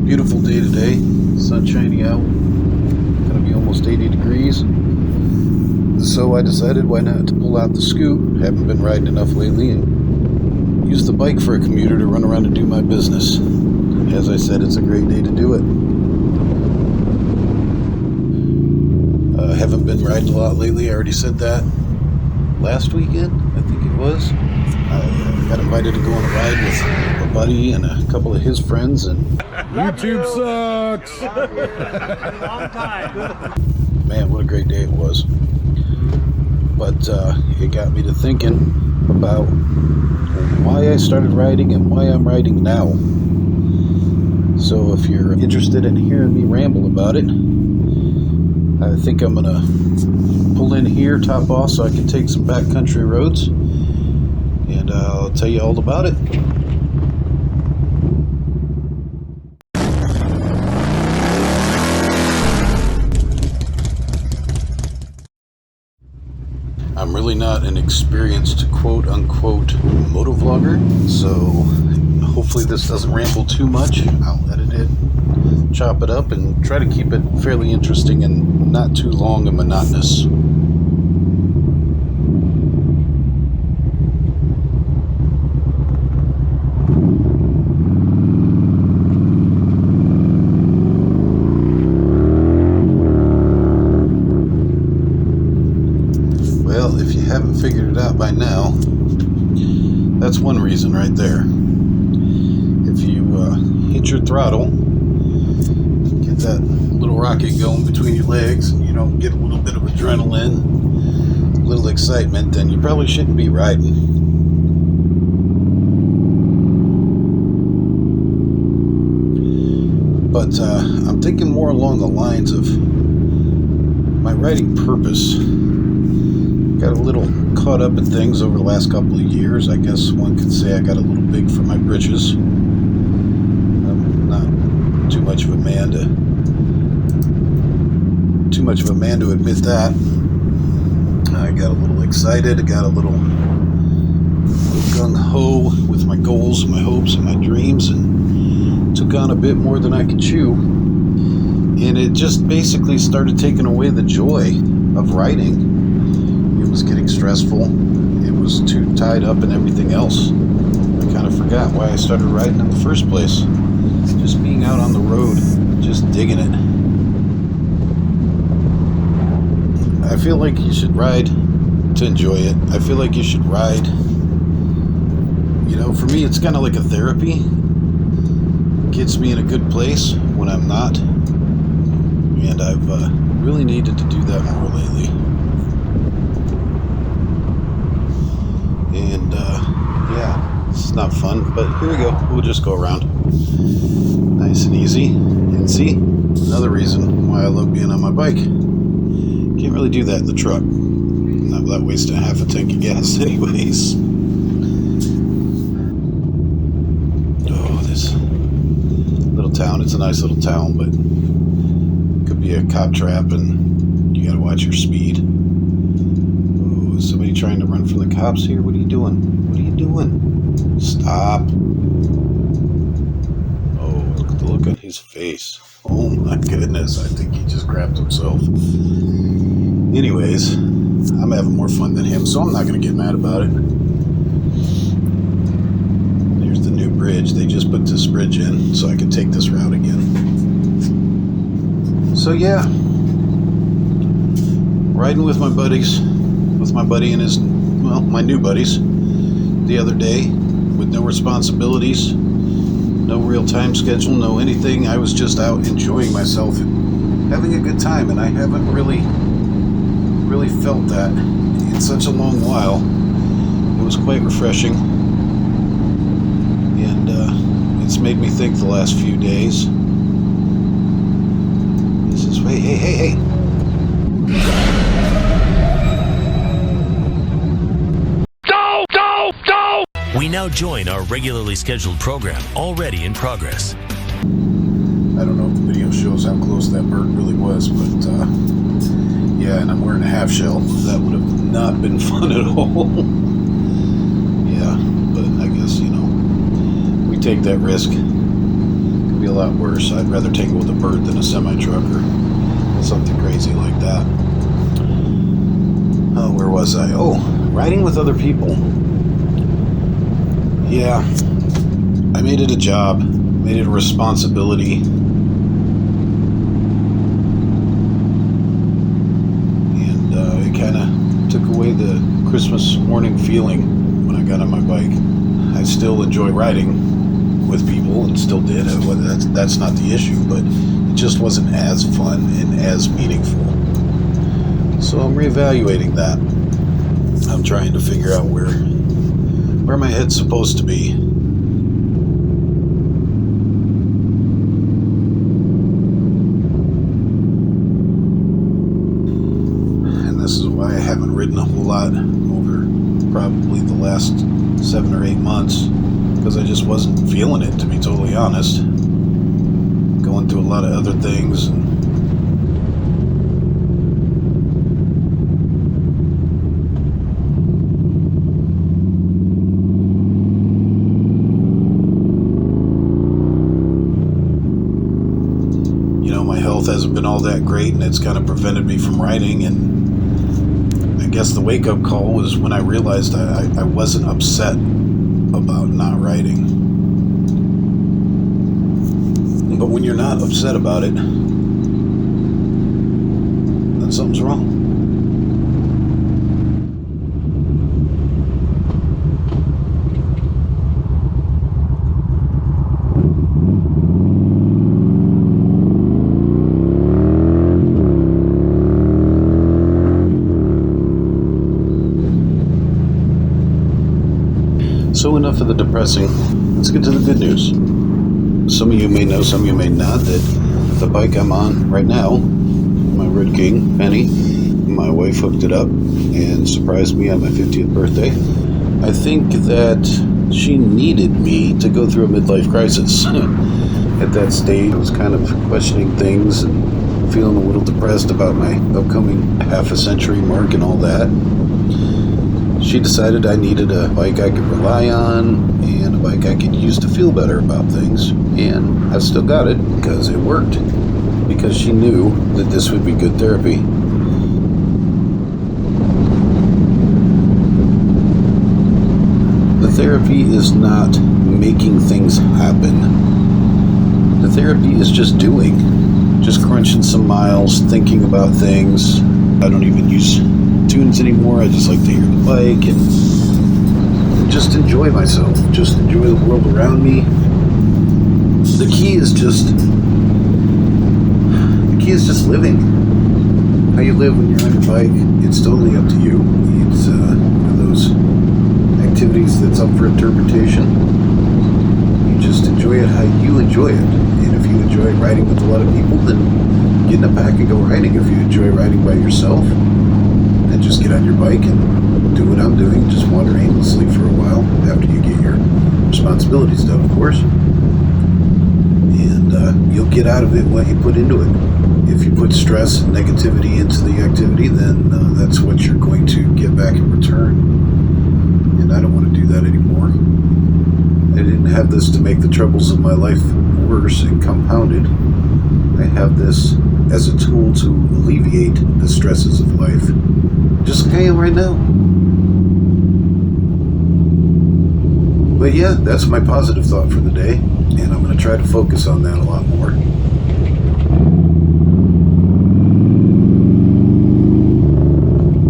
Beautiful day today, sun shining out, gonna be almost 80 degrees. So I decided why not to pull out the scoot, haven't been riding enough lately, and use the bike for a commuter to run around and do my business. As I said, it's a great day to do it. Haven't been riding a lot lately, I already said that. Last weekend, I think it was, I got invited to go on a ride with a buddy and a couple of his friends, and YouTube sucks. Long time. man, what a great day it was. But it got me to thinking about why I started riding and why I'm riding now. So if you're interested in hearing me ramble about it, I think I'm gonna pull in here, top off, so I can take some backcountry roads, and I'll tell you all about it. I'm really not an experienced quote-unquote motovlogger, so hopefully this doesn't ramble too much. I'll edit it, chop it up, and try to keep it fairly interesting and not too long and monotonous. Well, if you haven't figured it out by now, that's one reason right there. If you hit your throttle, get that little rocket going between your legs, and you don't get a little bit of adrenaline, a little excitement, then you probably shouldn't be riding. But I'm thinking more along the lines of my riding purpose. Got a little caught up in things over the last couple of years. I guess one could say I got a little big for my britches. I'm not too much of a man to admit that. I got a little excited. I got a little gung-ho with my goals and my hopes and my dreams, and took on a bit more than I could chew. And it just basically started taking away the joy of riding. It was getting stressful. It was too tied up in everything else. I kind of forgot why I started riding in the first place. Just being out on the road, just digging it. I feel like you should ride to enjoy it. I feel like you should ride. You know, for me, it's kind of like a therapy. It gets me in a good place when I'm not. And I've really needed to do that more lately. And yeah, it's not fun, but here we go. We'll just go around. Nice and easy. And see, another reason why I love being on my bike. Can't really do that in the truck. Not without wasting half a tank of gas anyways. Oh, this little town, it's a nice little town, but it could be a cop trap, and you gotta watch your speed. Somebody trying to run from the cops here? What are you doing? What are you doing? Stop. Oh, look at the look on his face. Oh my goodness, I think he just grabbed himself. Anyways, I'm having more fun than him, so I'm not going to get mad about it. There's the new bridge. They just put this bridge in so I can take this route again. So yeah, riding with my buddies. With my buddy and my new buddies the other day, with no responsibilities, no real time schedule, no anything. I was just out enjoying myself and having a good time, and I haven't really felt that in such a long while. It was quite refreshing, and it's made me think the last few days. This is hey. We now join our regularly scheduled program, already in progress. I don't know if the video shows how close that bird really was, but yeah, and I'm wearing a half shell. That would have not been fun at all. Yeah, but I guess, we take that risk. It'd be a lot worse. I'd rather take it with a bird than a semi-truck or something crazy like that. Oh, where was I? Oh, riding with other people. Yeah, I made it a job, made it a responsibility. And it kind of took away the Christmas morning feeling when I got on my bike. I still enjoy riding with people and still did. That's not the issue, but it just wasn't as fun and as meaningful. So I'm reevaluating that. I'm trying to figure out where my head's supposed to be. And this is why I haven't ridden a whole lot over probably the last 7 or 8 months, because I just wasn't feeling it, to be totally honest. Going through a lot of other things. My health hasn't been all that great, and it's kind of prevented me from riding. And I guess the wake-up call was when I realized I wasn't upset about not riding. But when you're not upset about it, then something's wrong. So enough of the depressing. Let's get to the good news. Some of you may know, some of you may not, that the bike I'm on right now, my Red King, Penny, my wife hooked it up and surprised me on my 50th birthday. I think that she needed me to go through a midlife crisis. At that stage, I was kind of questioning things and feeling a little depressed about my upcoming half a century mark and all that. She decided I needed a bike I could rely on and a bike I could use to feel better about things. And I still got it because it worked. Because she knew that this would be good therapy. The therapy is not making things happen. The therapy is just doing. Just crunching some miles, thinking about things. I don't even use tunes anymore. I just like to hear the bike and just enjoy myself, just enjoy the world around me. The key is just living. How you live when you're on your bike, it's totally up to you. It's one of those activities that's up for interpretation. You just enjoy it how you enjoy it. And if you enjoy riding with a lot of people, then get in a pack and go riding. If you enjoy riding by yourself, and just get on your bike and do what I'm doing, just wander aimlessly for a while after you get your responsibilities done, of course. And you'll get out of it what you put into it. If you put stress and negativity into the activity, then that's what you're going to get back in return. And I don't want to do that anymore. I didn't have this to make the troubles of my life worse and compounded. I have this as a tool to alleviate the stresses of life, just like I am right now. But yeah, that's my positive thought for the day, and I'm going to try to focus on that a lot more.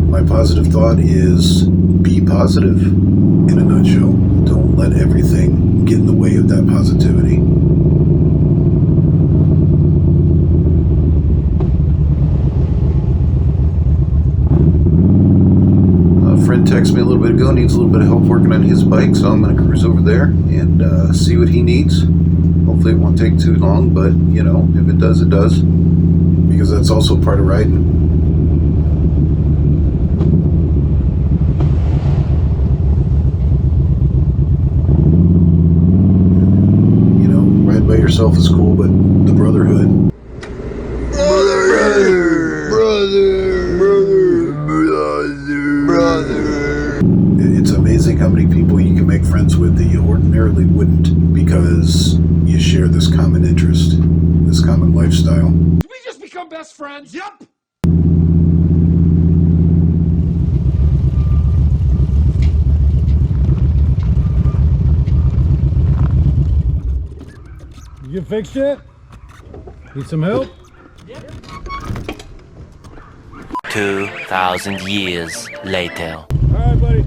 My positive thought is be positive, in a nutshell. Don't let everything get in the way of that positivity. Friend texted me a little bit ago, needs a little bit of help working on his bike, so I'm going to cruise over there and see what he needs. Hopefully it won't take too long, but you know, if it does, it does, because that's also part of riding. You know, ride by yourself is cool, but the brotherhood. It's amazing how many people you can make friends with that you ordinarily wouldn't, because you share share this common interest, this common lifestyle. Did we just become best friends? Yep. You get fixed yet? Need some help? 2,000 years later. All right, buddy.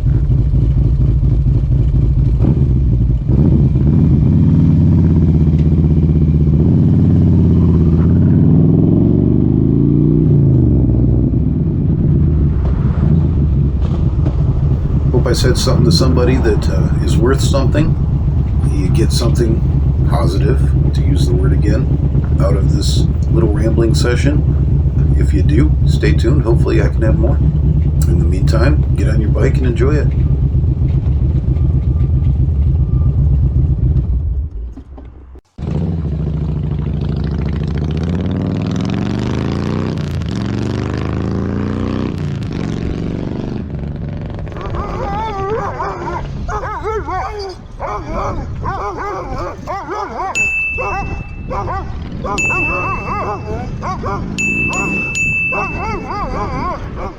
Hope I said something to somebody that is worth something. You get something positive, to use the word again, out of this little rambling session. If you do, stay tuned. Hopefully I can have more. In the meantime, get on your bike and enjoy it. Oh,